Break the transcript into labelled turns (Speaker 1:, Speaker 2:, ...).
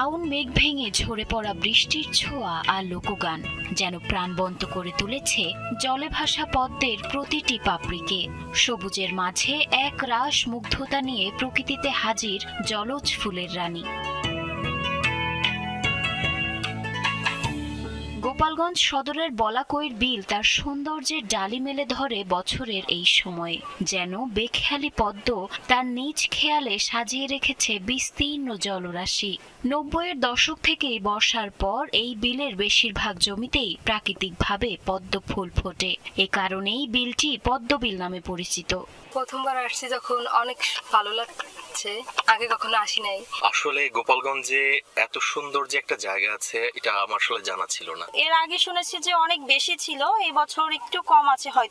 Speaker 1: শাওন মেঘ ভেঙে ঝরে পড়া বৃষ্টির ছোঁয়া আর লোকগান যেন প্রাণবন্ত করে তুলেছে জলে ভাসা পদ্মের প্রতিটি পাপড়িকে। সবুজের মাঝে এক রাস মুগ্ধতা নিয়ে প্রকৃতিতে হাজির জলজ ফুলের রানী। গোপালগঞ্জ সদরের বলাকইর বিল তার সৌন্দর্যের ডালি মেলে ধরে বছরের এই সময়ে। যেন বেখেয়ালি পদ্ম তার নিজ খেয়ালে সাজিয়ে রেখেছে বিস্তীর্ণ জলরাশি। ৯০-এর দশক থেকেই বর্ষার পর এই বিলের বেশিরভাগ জমিতেই প্রাকৃতিকভাবে পদ্ম ফুল ফোটে। এ কারণেই বিলটি পদ্মবিল নামে পরিচিত।
Speaker 2: প্রথমবার আসছি যখন অনেক ভালো লাগছে, আগে কখনো আসি নাই।
Speaker 3: আসলে গোপালগঞ্জে এত সুন্দর যে একটা জায়গা আছে এটা আমার আসলে জানা ছিল না।
Speaker 4: এর আগে শুনেছি যে অনেক বেশি ছিল, এই বছর একটু কম আছে হয়তো।